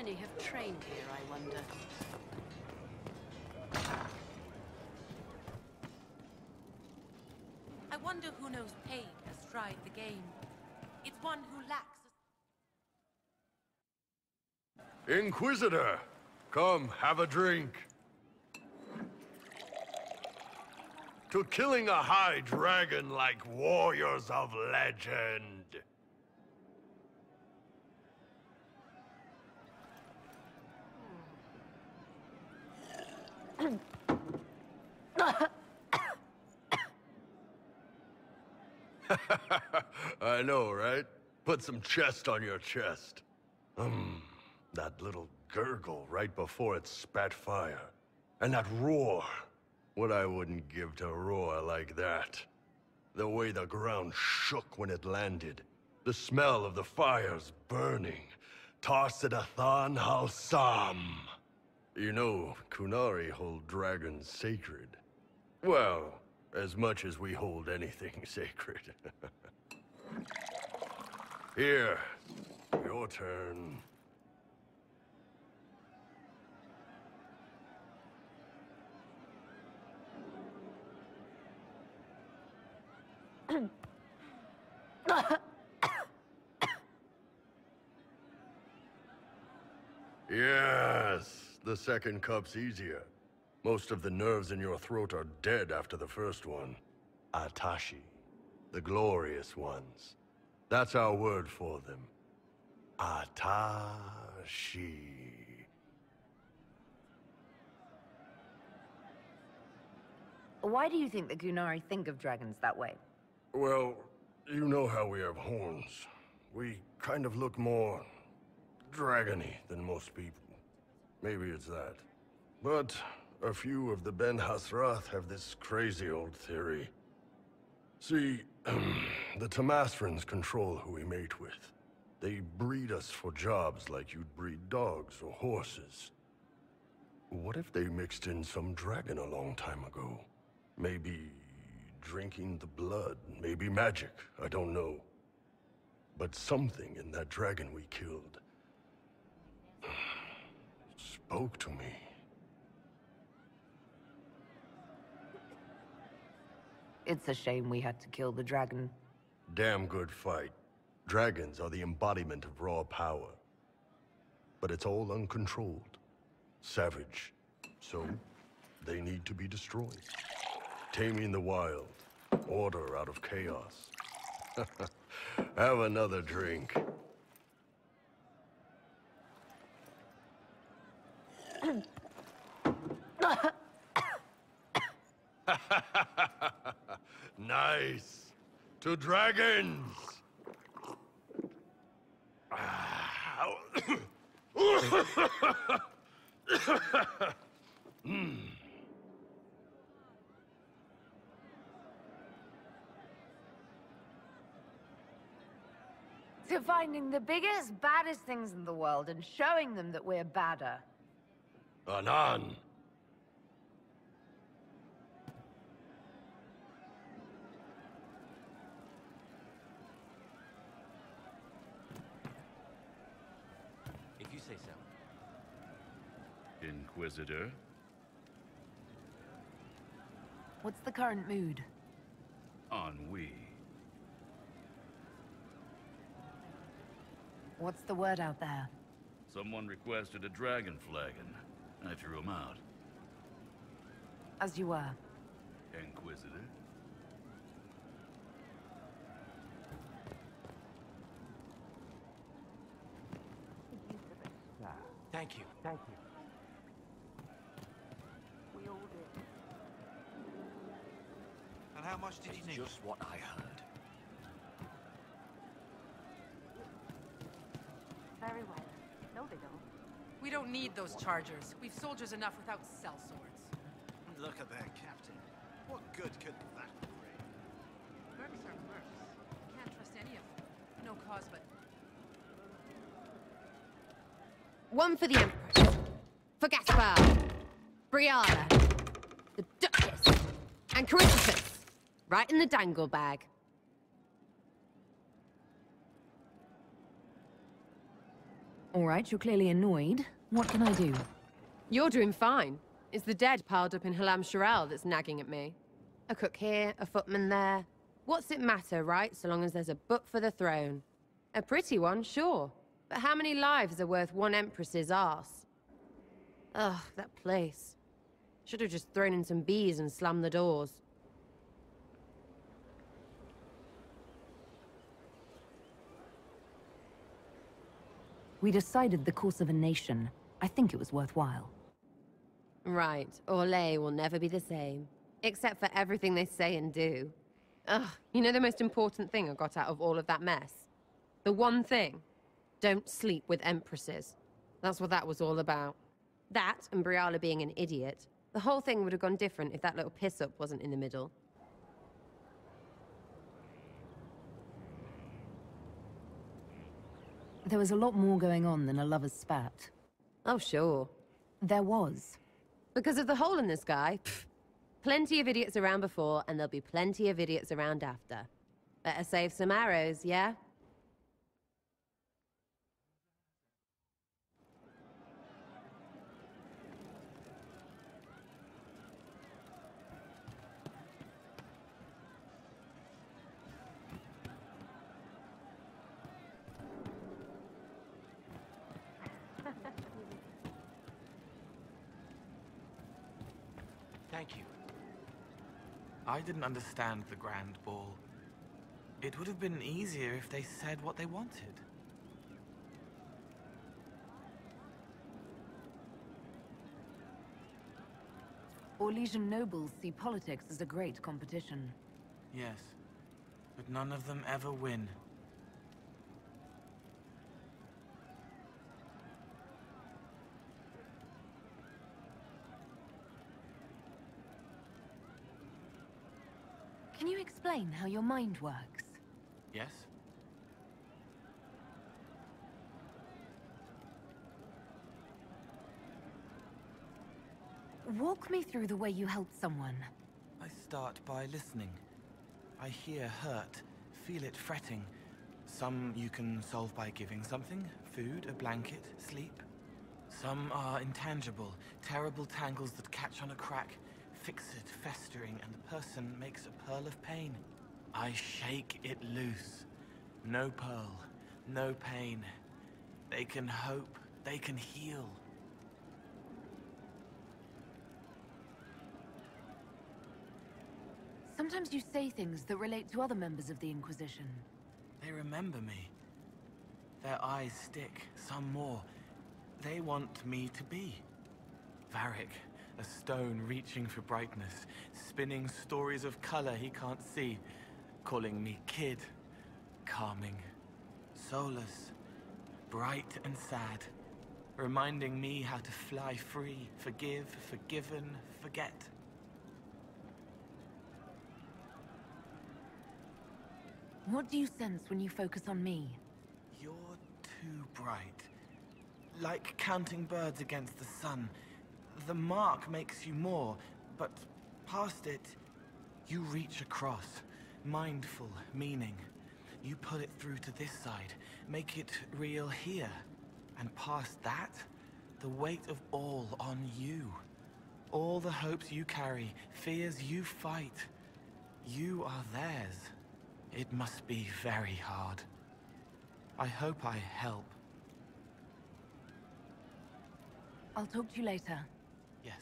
many have trained here, I wonder? I wonder who knows pain astride the game. It's one who lacks Inquisitor! Come, have a drink. To killing a high dragon like warriors of legend. I know, right? Put some chest on your chest. That little gurgle right before it spat fire. And that roar. What I wouldn't give to roar like that. The way the ground shook when it landed. The smell of the fires burning. Tarsidathan Halsam. You know, Kunari hold dragons sacred. Well, as much as we hold anything sacred. Here, your turn. Yes, the second cup's easier. Most of the nerves in your throat are dead after the first one. Atashi, the glorious ones. That's our word for them. Atashi. Why do you think the Gunari think of dragons that way? Well, you know how we have horns. We kind of look more dragony than most people. Maybe it's that. But a few of the Ben Hasrath have this crazy old theory. See, the Tamasrans control who we mate with. They breed us for jobs like you'd breed dogs or horses. What if they mixed in some dragon a long time ago? Maybe drinking the blood, maybe magic, I don't know. But something in that dragon we killed spoke to me. It's a shame we had to kill the dragon. Damn good fight. Dragons are the embodiment of raw power. But it's all uncontrolled. Savage. So, they need to be destroyed. Taming the wild. Order out of chaos. Have another drink. Nice. To dragons. To finding the biggest, baddest things in the world and showing them that we're badder. Anan. If you say so. Inquisitor? What's the current mood? Ennui. What's the word out there? Someone requested a dragon flagon. I threw him out. As you were. Inquisitor? Thank you. Thank you. We all did. And how much did you need? Just what I heard. Very well. No, they don't. We don't need those chargers. We've soldiers enough without sellswords. Look at their captain. What good could that bring? Mercs are mercs. Can't trust any of them. No cause but... One for the Empress. For Gaspar. Brianna. The Duchess. And Corinthus. Right in the dangle bag. All right, you're clearly annoyed. What can I do? You're doing fine. It's the dead piled up in Halam Sharel that's nagging at me. A cook here, a footman there. What's it matter, right? So long as there's a butt for the throne. A pretty one, sure. But how many lives are worth one empress's arse? Ugh, that place. Should have just thrown in some bees and slammed the doors. We decided the course of a nation. I think it was worthwhile. Right, Orlais will never be the same. Except for everything they say and do. Ugh, you know the most important thing I got out of all of that mess? The one thing. Don't sleep with empresses. That's what that was all about. That, and Briala being an idiot. The whole thing would have gone different if that little piss-up wasn't in the middle. There was a lot more going on than a lover's spat. Oh, sure. There was. Because of the hole in the sky, pfft, plenty of idiots around before, and there'll be plenty of idiots around after. Better save some arrows, yeah? Thank you. I didn't understand the Grand Ball. It would have been easier if they said what they wanted. Orlesian nobles see politics as a great competition. Yes, but none of them ever win. Can you explain how your mind works? Yes? Walk me through the way you help someone. I start by listening. I hear hurt, feel it fretting. Some you can solve by giving something, food, a blanket, sleep. Some are intangible, terrible tangles that catch on a crack, fix it, festering, and the person makes a pearl of pain. I shake it loose. No pearl, no pain. They can hope, they can heal. Sometimes you say things that relate to other members of the Inquisition. They remember me. Their eyes stick, some more. They want me to be. Varric, a stone reaching for brightness, spinning stories of color he can't see, calling me kid, calming, soulless, bright and sad, reminding me how to fly free, forgive, forgiven, forget. What do you sense when you focus on me? You're too bright. Like counting birds against the sun. The mark makes you more, but past it, you reach across. Mindful meaning. You pull it through to this side, make it real here. And past that, the weight of all on you. All the hopes you carry, fears you fight. You are theirs. It must be very hard. I hope I help. I'll talk to you later. Yes.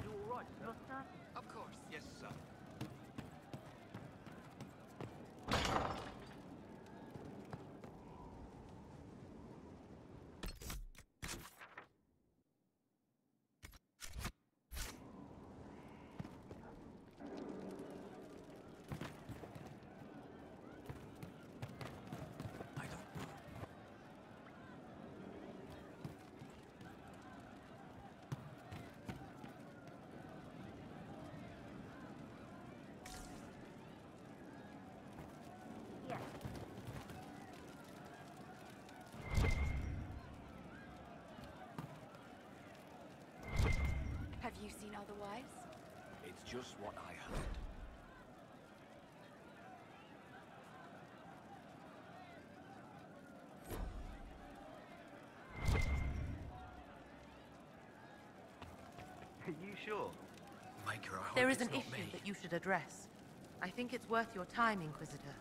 You all right, sir? Of course. Yes, sir. Have you seen otherwise? It's just what I heard. you sure? Maker, I hope There is it's an not issue me. that you should address. I think it's worth your time, Inquisitor.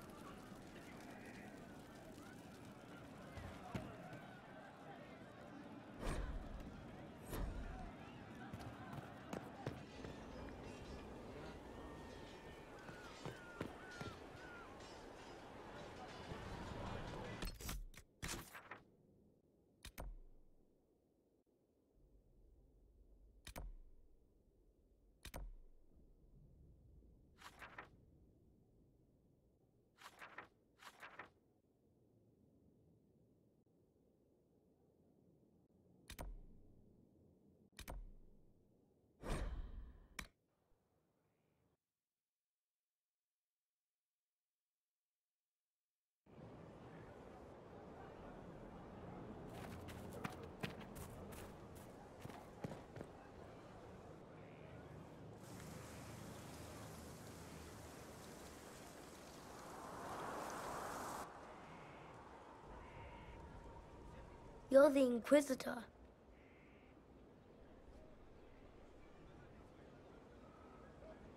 You're the Inquisitor.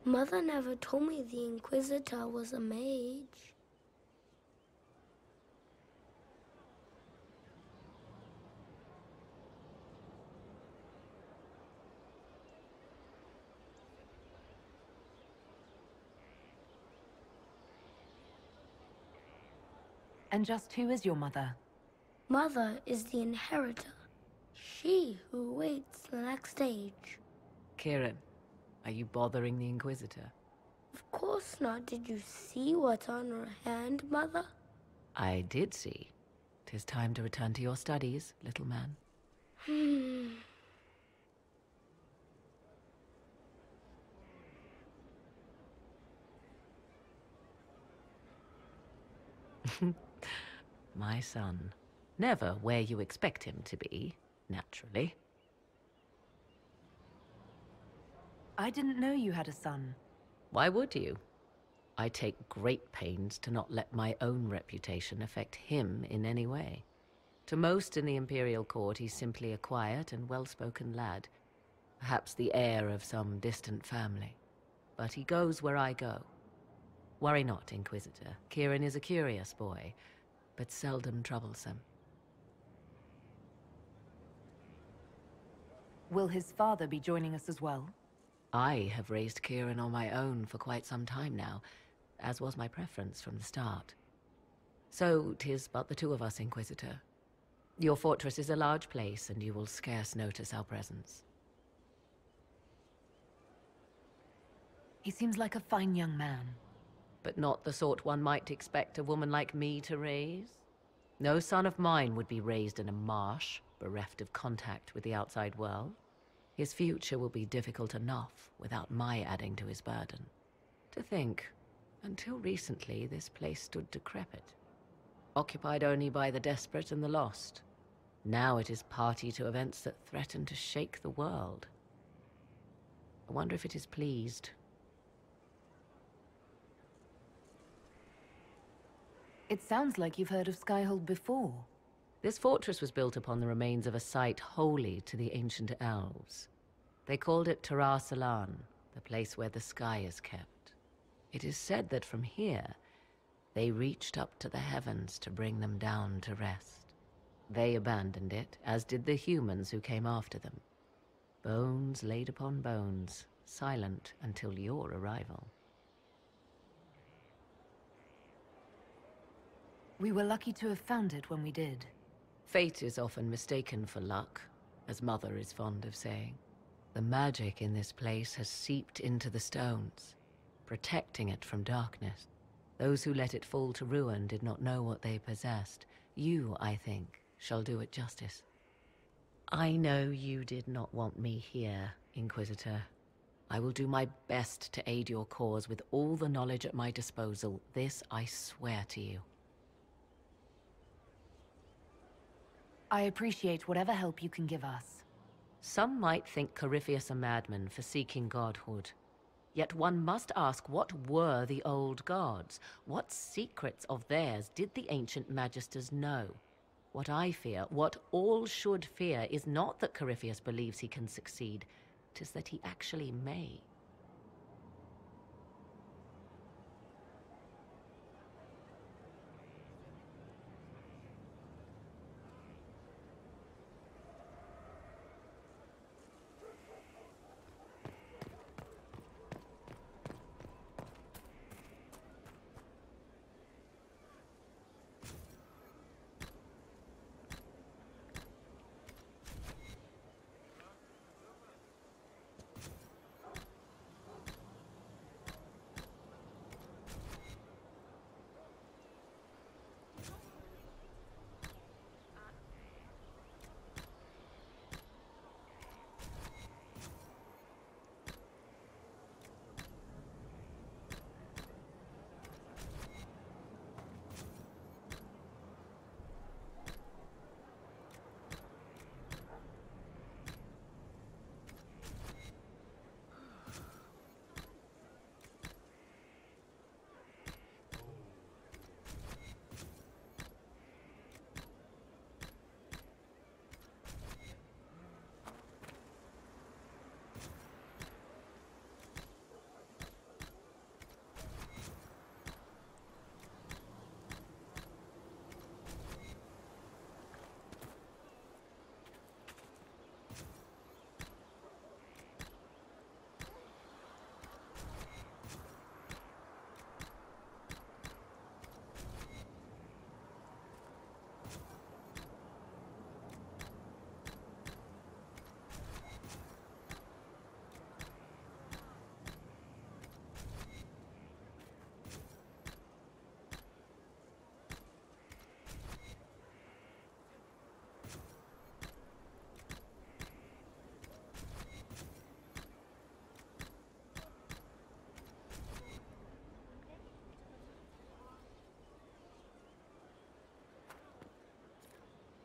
Mother never told me the Inquisitor was a mage. And just who is your mother? Mother is the inheritor. She who awaits the next age. Kieran, are you bothering the Inquisitor? Of course not. Did you see what's on her hand, Mother? I did see. 'Tis time to return to your studies, little man. My son. Never where you expect him to be, naturally. I didn't know you had a son. Why would you? I take great pains to not let my own reputation affect him in any way. To most in the Imperial Court, he's simply a quiet and well-spoken lad. Perhaps the heir of some distant family. But he goes where I go. Worry not, Inquisitor. Kieran is a curious boy, but seldom troublesome. Will his father be joining us as well? I have raised Kieran on my own for quite some time now, as was my preference from the start. So, 'tis but the two of us, Inquisitor. Your fortress is a large place, and you will scarce notice our presence. He seems like a fine young man. But not the sort one might expect a woman like me to raise. No son of mine would be raised in a marsh, bereft of contact with the outside world. His future will be difficult enough without my adding to his burden. To think, until recently this place stood decrepit, occupied only by the desperate and the lost. Now it is party to events that threaten to shake the world. I wonder if it is pleased. It sounds like you've heard of Skyhold before. This fortress was built upon the remains of a site holy to the ancient elves. They called it Tara Salan, the place where the sky is kept. It is said that from here, they reached up to the heavens to bring them down to rest. They abandoned it, as did the humans who came after them. Bones laid upon bones, silent until your arrival. We were lucky to have found it when we did. Fate is often mistaken for luck, as Mother is fond of saying. The magic in this place has seeped into the stones, protecting it from darkness. Those who let it fall to ruin did not know what they possessed. You, I think, shall do it justice. I know you did not want me here, Inquisitor. I will do my best to aid your cause with all the knowledge at my disposal. This I swear to you. I appreciate whatever help you can give us. Some might think Corypheus a madman for seeking godhood. Yet one must ask, what were the old gods? What secrets of theirs did the ancient magisters know? What I fear, what all should fear, is not that Corypheus believes he can succeed, fact is that he actually may.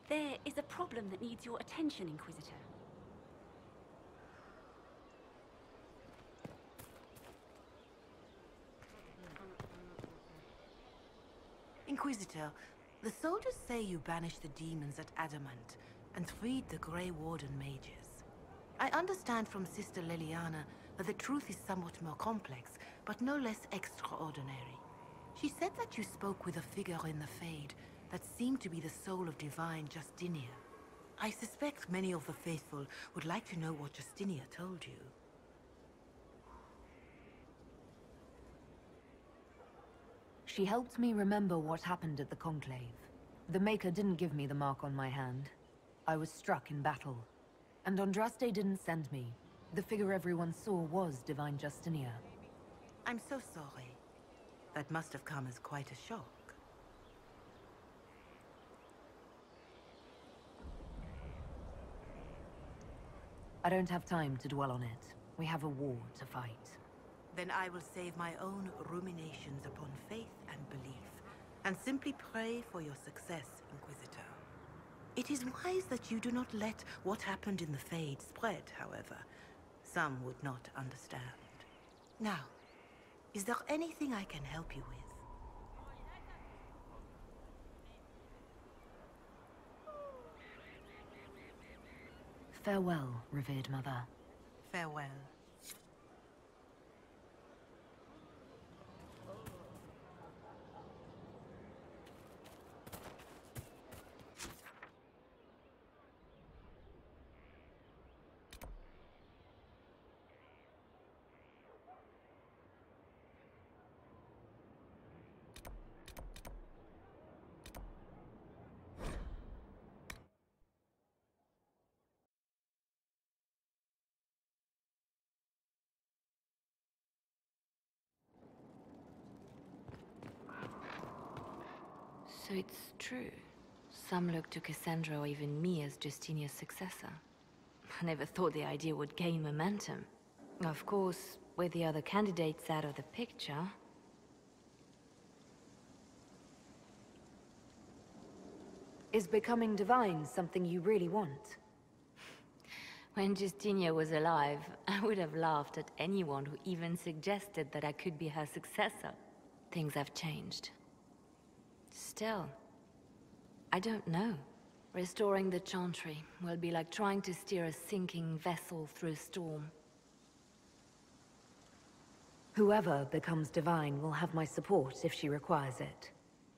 There is a problem that needs your attention, Inquisitor. Inquisitor, the soldiers say you banished the demons at Adamant and freed the Grey Warden mages. I understand from Sister Liliana that the truth is somewhat more complex, but no less extraordinary. She said that you spoke with a figure in the Fade that seemed to be the soul of divine Justinia. I suspect many of the faithful would like to know what Justinia told you. She helped me remember what happened at the Conclave. The Maker didn't give me the mark on my hand. I was struck in battle. And Andraste didn't send me. The figure everyone saw was divine Justinia. I'm so sorry. That must have come as quite a shock. I don't have time to dwell on it. We have a war to fight. Then I will save my own ruminations upon faith and belief, and simply pray for your success, Inquisitor. It is wise that you do not let what happened in the Fade spread, however. Some would not understand. Now, is there anything I can help you with? Farewell, revered mother. Farewell. So it's true. Some look to Cassandra or even me as Justinia's successor. I never thought the idea would gain momentum. Of course, with the other candidates out of the picture... Is becoming divine something you really want? When Justinia was alive, I would have laughed at anyone who even suggested that I could be her successor. Things have changed. Still, I don't know. Restoring the Chantry will be like trying to steer a sinking vessel through a storm. Whoever becomes divine will have my support if she requires it.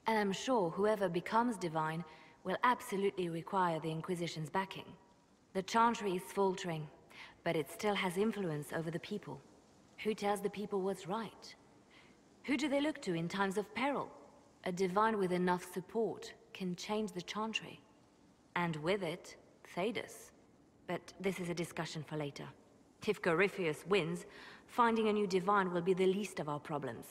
And I'm sure whoever becomes divine will absolutely require the Inquisition's backing. The Chantry is faltering, but it still has influence over the people. Who tells the people what's right? Who do they look to in times of peril? A divine with enough support can change the Chantry. And with it, Thedas. But this is a discussion for later. If Corypheus wins, finding a new divine will be the least of our problems.